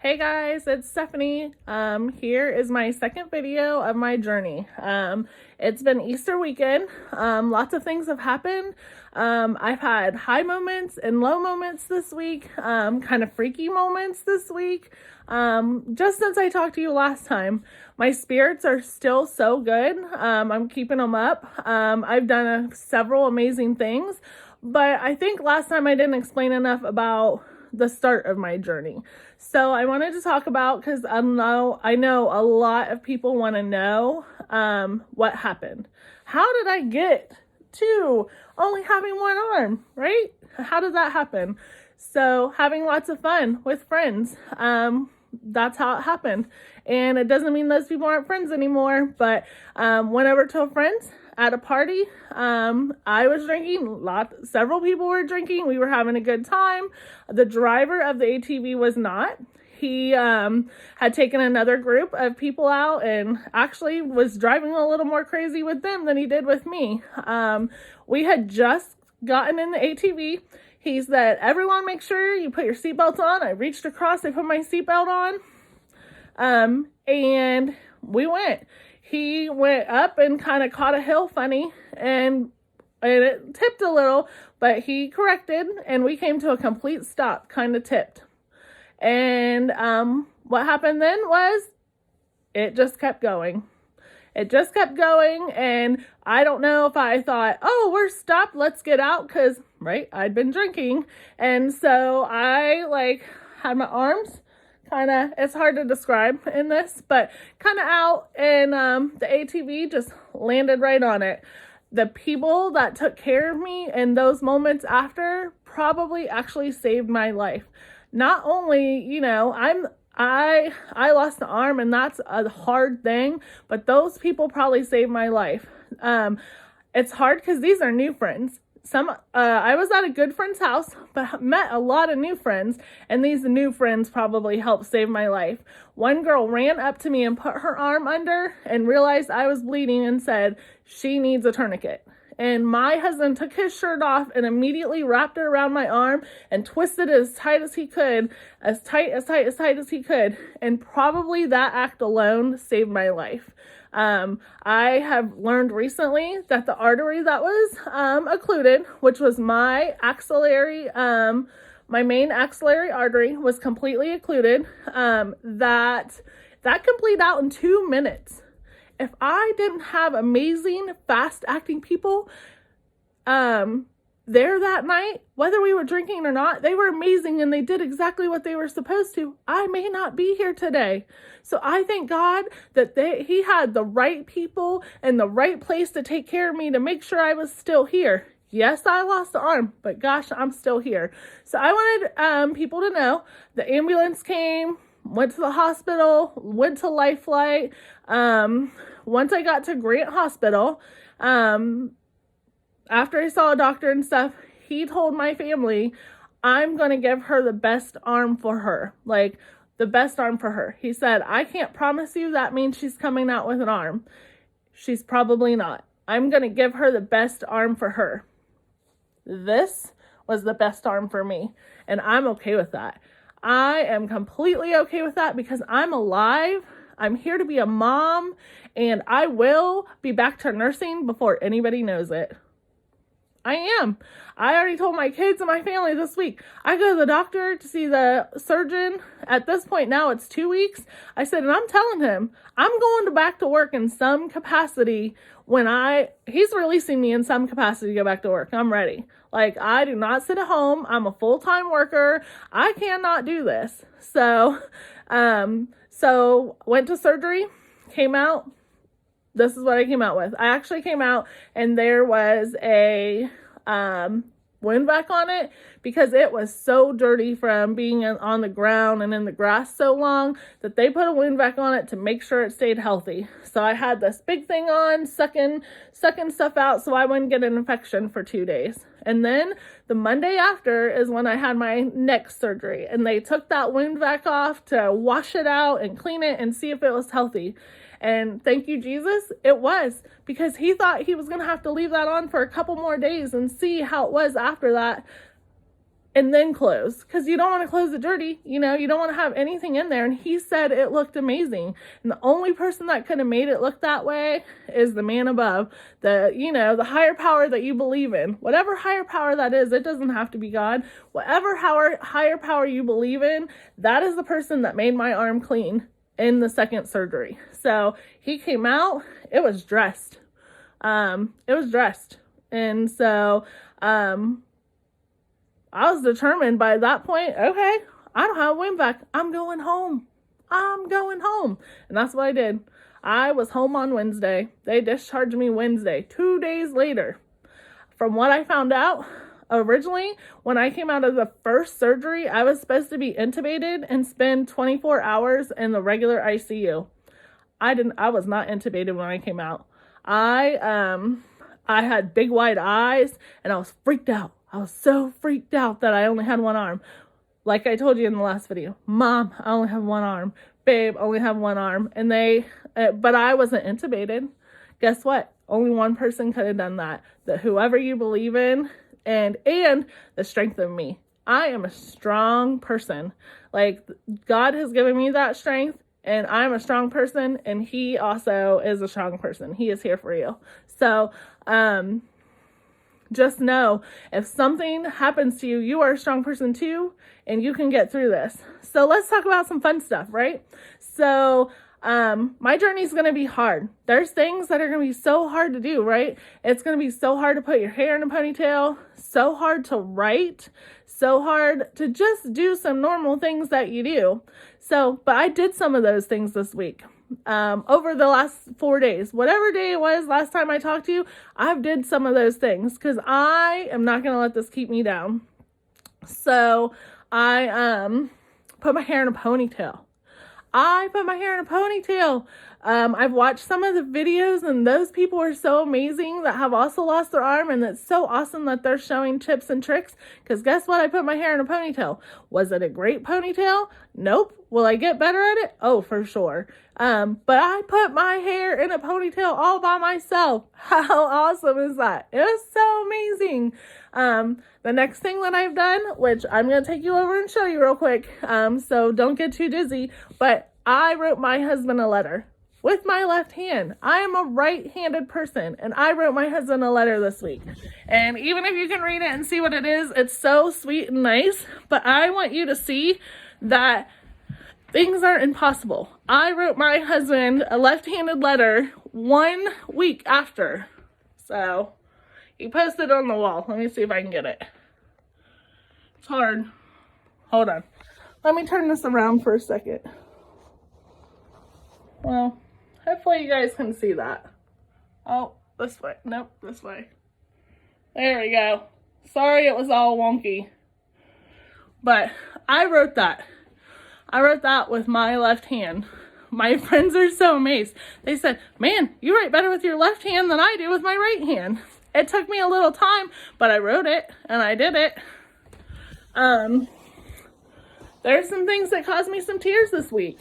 Hey guys, it's Stephanie. Here is my second video of my journey. It's been Easter weekend. Lots of things have happened. I've had high moments and low moments this week, kind of freaky moments this week. Just since I talked to you last time, my spirits are still so good. I'm keeping them up. I've done several amazing things, but I think last time I didn't explain enough about the start of my journey. So I wanted to talk about, because I know a lot of people want to know what happened. How did I get to only having one arm, right? How did that happen? So having lots of fun with friends. That's how it happened. And it doesn't mean those people aren't friends anymore, but went over to a friend's at a party. I was drinking, several people were drinking. We were having a good time. The driver of the ATV was not. He had taken another group of people out and actually was driving a little more crazy with them than he did with me. We had just gotten in the ATV. He said, "Everyone make sure you put your seatbelts on." I reached across, I put my seatbelt on, and we went. He went up and kind of caught a hill funny, and it tipped a little, but he corrected, and we came to a complete stop, kind of tipped. And what happened then was it just kept going. It just kept going, and I don't know if I thought, oh, we're stopped, let's get out, because, right, I'd been drinking. And so I, had my arms kind of, it's hard to describe in this, but kind of out, and the ATV just landed right on it. The people that took care of me in those moments after probably actually saved my life. Not only, I lost an arm, and that's a hard thing, but those people probably saved my life. It's hard because these are new friends. I was at a good friend's house, but met a lot of new friends, and these new friends probably helped save my life. One girl ran up to me and put her arm under and realized I was bleeding and said she needs a tourniquet. And my husband took his shirt off and immediately wrapped it around my arm and twisted it as tight as he could, as tight as he could. And probably that act alone saved my life. I have learned recently that the artery that was occluded, which was my main axillary artery, was completely occluded. That can bleed out in 2 minutes. If I didn't have amazing, fast-acting people there that night, whether we were drinking or not, they were amazing and they did exactly what they were supposed to. I may not be here today. So I thank God that he had the right people in the right place to take care of me to make sure I was still here. Yes, I lost the arm, but gosh, I'm still here. So I wanted people to know the ambulance came, went to the hospital, went to Life Flight. Once I got to Grant Hospital, after I saw a doctor and stuff, he told my family, I'm going to give her the best arm for her. The best arm for her. He said, I can't promise you that means she's coming out with an arm. She's probably not. I'm going to give her the best arm for her. This was the best arm for me, and I'm okay with that. I am completely okay with that because I'm alive. I'm here to be a mom, and I will be back to nursing before anybody knows it. I am. I already told my kids and my family this week. I go to the doctor to see the surgeon. At this point now, it's 2 weeks. I said, and I'm telling him, I'm going back to work in some capacity he's releasing me in some capacity to go back to work. I'm ready. I do not sit at home. I'm a full-time worker. I cannot do this. So went to surgery, came out. This is what I came out with. I actually came out and there was a wound vac on it because it was so dirty from being on the ground and in the grass so long that they put a wound vac on it to make sure it stayed healthy. So I had this big thing on, sucking stuff out so I wouldn't get an infection for 2 days. And then the Monday after is when I had my neck surgery, and they took that wound vac off to wash it out and clean it and see if it was healthy. And thank you, Jesus, it was, because he thought he was going to have to leave that on for a couple more days and see how it was after that. and then close, because you don't want to close it dirty. You don't want to have anything in there. And he said it looked amazing. And the only person that could have made it look that way is the man above, the higher power that you believe in. Whatever higher power that is, it doesn't have to be God. Whatever higher power you believe in, that is the person that made my arm clean in the second surgery. So he came out, it was dressed. And so, I was determined by that point, okay, I don't have a win back. I'm going home. And that's what I did. I was home on Wednesday. They discharged me Wednesday, 2 days later. From what I found out, originally, when I came out of the first surgery, I was supposed to be intubated and spend 24 hours in the regular ICU. I was not intubated when I came out. I had big wide eyes and I was freaked out. I was so freaked out that I only had one arm. Like I told you in the last video, Mom, I only have one arm. Babe, I only have one arm. And but I wasn't intubated. Guess what? Only one person could have done that. That whoever you believe in and the strength of me. I am a strong person. Like, God has given me that strength, and I'm a strong person, and he also is a strong person. He is here for you. So, just know, if something happens to you, you are a strong person too, and you can get through this. So let's talk about some fun stuff, right? So, my journey is going to be hard. There's things that are going to be so hard to do, right? It's going to be so hard to put your hair in a ponytail, so hard to write, so hard to just do some normal things that you do. So, but I did some of those things this week. Over the last 4 days, whatever day it was last time I talked to you, I've did some of those things because I am not going to let this keep me down. So I put my hair in a ponytail. I've watched some of the videos, and those people are so amazing that have also lost their arm, and it's so awesome that they're showing tips and tricks, because guess what? I put my hair in a ponytail. Was it a great ponytail? Nope. Will I get better at it? Oh, for sure. But I put my hair in a ponytail all by myself. How awesome is that? It was so amazing. The next thing that I've done, which I'm going to take you over and show you real quick, so don't get too dizzy, but I wrote my husband a letter with my left hand. I am a right-handed person, and I wrote my husband a letter this week. And even if you can read it and see what it is, it's so sweet and nice, but I want you to see that things aren't impossible. I wrote my husband a left-handed letter 1 week after. So, he posted it on the wall. Let me see if I can get it. It's hard. Hold on. Let me turn this around for a second. Well, hopefully you guys can see that. Oh, this way. Nope, this way. There we go. Sorry it was all wonky. But I wrote that. I wrote that with my left hand. My friends are so amazed. They said, man, you write better with your left hand than I do with my right hand. It took me a little time, but I wrote it and I did it. There's some things that caused me some tears this week.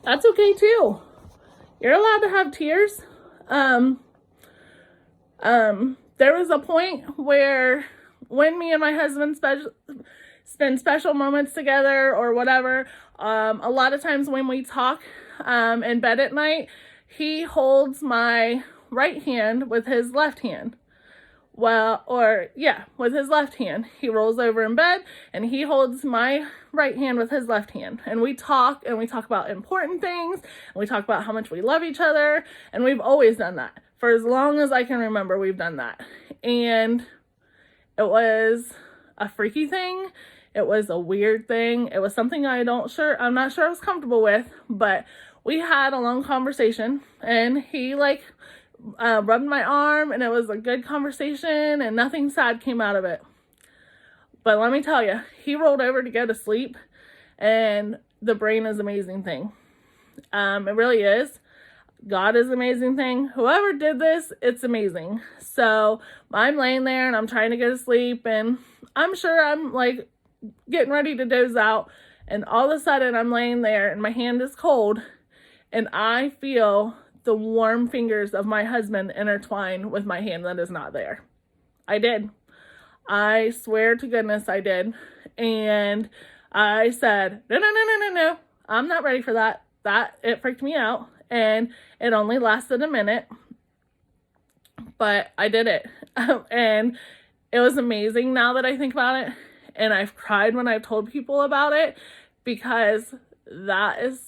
That's okay too. You're allowed to have tears. There was a point where when me and my husband spend special moments together or whatever, a lot of times when we talk in bed at night, he holds my right hand with his left hand. With his left hand. He rolls over in bed and he holds my right hand with his left hand. And we talk about important things, and we talk about how much we love each other, and we've always done that. For as long as I can remember, we've done that. And it was a freaky thing. It was a weird thing. It was something I'm not sure I was comfortable with, but we had a long conversation, and he rubbed my arm, and it was a good conversation, and nothing sad came out of it. But let me tell you, he rolled over to go to sleep, and the brain is an amazing thing. It really is. God is an amazing thing. Whoever did this, it's amazing. So I'm laying there and I'm trying to go to sleep, and I'm sure I'm getting ready to doze out, and all of a sudden I'm laying there and my hand is cold, and I feel the warm fingers of my husband intertwine with my hand that is not there. I did. I swear to goodness I did. And I said, no, I'm not ready for that. It freaked me out. And it only lasted a minute, but I did it. And it was amazing now that I think about it. And I've cried when I've told people about it, because that is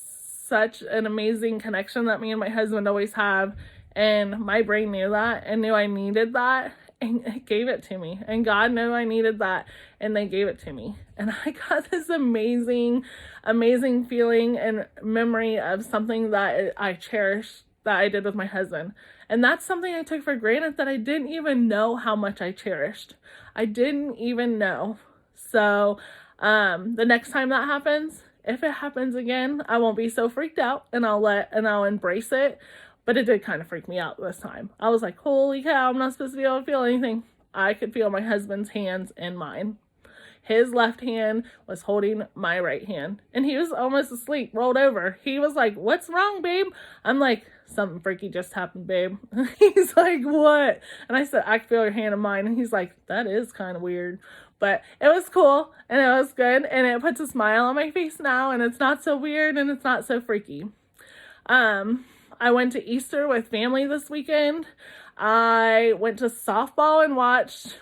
such an amazing connection that me and my husband always have. And my brain knew that and knew I needed that, and it gave it to me. And God knew I needed that, and they gave it to me. And I got this amazing, amazing feeling and memory of something that I cherish that I did with my husband. And that's something I took for granted that I didn't even know how much I cherished. I didn't even know. So the next time that happens, if it happens again, I won't be so freaked out, and I'll embrace it. But it did kind of freak me out this time. I was like, holy cow, I'm not supposed to be able to feel anything. I could feel my husband's hands in mine. His left hand was holding my right hand, and he was almost asleep, rolled over. He was like, what's wrong, babe? I'm like, something freaky just happened, babe. He's like, what? And I said, I can feel your hand in mine. And he's like, that is kind of weird. But it was cool, and it was good, and it puts a smile on my face now, and it's not so weird, and it's not so freaky. I went to Easter with family this weekend. I went to softball and watched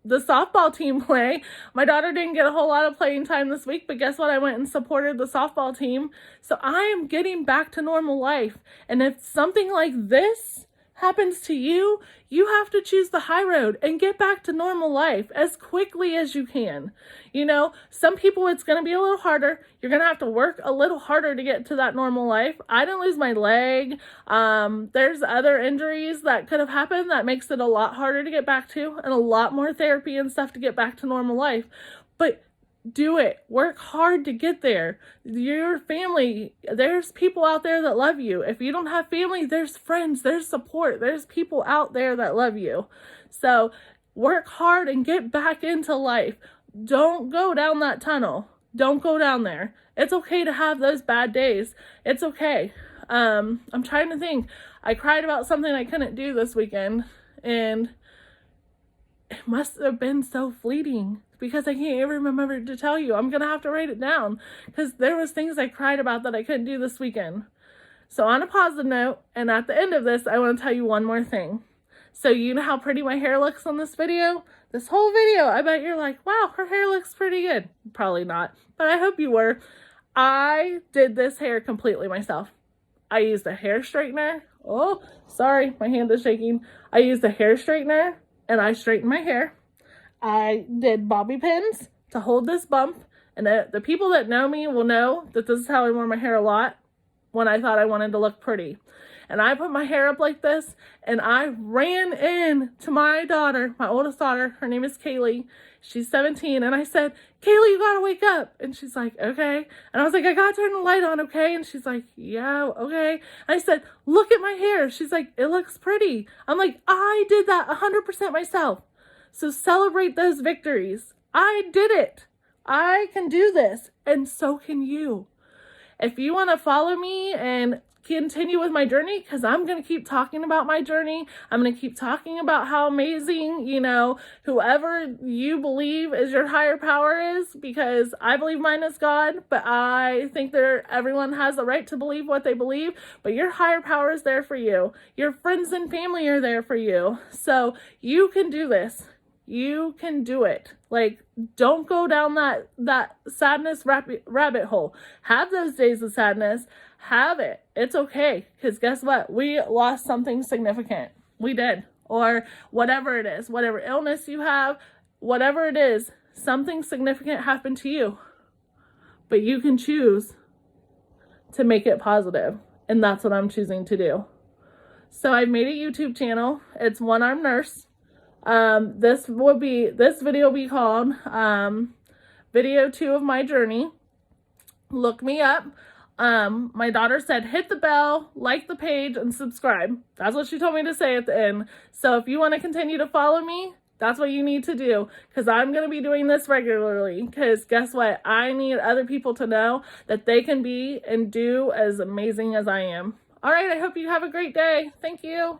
the softball team play. My daughter didn't get a whole lot of playing time this week, but guess what? I went and supported the softball team. So I am getting back to normal life. And if something like this happens to you, you have to choose the high road and get back to normal life as quickly as you can. You know, some people it's going to be a little harder. You're going to have to work a little harder to get to that normal life. I didn't lose my leg. There's other injuries that could have happened that makes it a lot harder to get back to, and a lot more therapy and stuff to get back to normal life. But do it. Work hard to get there. Your family, there's people out there that love you. If you don't have family, there's friends, there's support, there's people out there that love you. So work hard and get back into life. Don't go down that tunnel. Don't go down there. It's okay to have those bad days. It's okay. I'm trying to think. I cried about something I couldn't do this weekend, and it must have been so fleeting, because I can't even remember to tell you. I'm going to have to write it down, because there was things I cried about that I couldn't do this weekend. So on a positive note, and at the end of this, I want to tell you one more thing. So you know how pretty my hair looks on this video? This whole video, I bet you're like, wow, her hair looks pretty good. Probably not, but I hope you were. I did this hair completely myself. I used a hair straightener. Oh, sorry, my hand is shaking. I used a hair straightener, and I straightened my hair. I did bobby pins to hold this bump, and the people that know me will know that this is how I wore my hair a lot when I thought I wanted to look pretty. And I put my hair up like this, and I ran in to my daughter, my oldest daughter. Her name is Kaylee. She's 17. And I said, Kaylee, you gotta wake up. And she's like, okay. And I was like, I gotta turn the light on, okay? And she's like, yeah, okay. And I said, look at my hair. She's like, it looks pretty. I'm like, I did that 100% myself. So celebrate those victories. I did it. I can do this. And so can you. If you want to follow me and continue with my journey, because I'm going to keep talking about my journey. I'm going to keep talking about how amazing, whoever you believe is your higher power is, because I believe mine is God, but I think that everyone has the right to believe what they believe, but your higher power is there for you. Your friends and family are there for you. So you can do this. You can do it. Like, don't go down that sadness rabbit hole. Have those days of sadness. Have it. It's okay. Because guess what? We lost something significant. We did. Or whatever it is. Whatever illness you have. Whatever it is. Something significant happened to you. But you can choose to make it positive. And that's what I'm choosing to do. So I've made a YouTube channel. It's One Arm Nurse. This video will be called video 2 of my journey. Look me up. My daughter said hit the bell, like the page, and subscribe. That's what she told me to say at the end. So if you want to continue to follow me, that's what you need to do, because I'm going to be doing this regularly, because guess what? I need other people to know that they can be and do as amazing as I am. All right, I hope you have a great day. Thank you.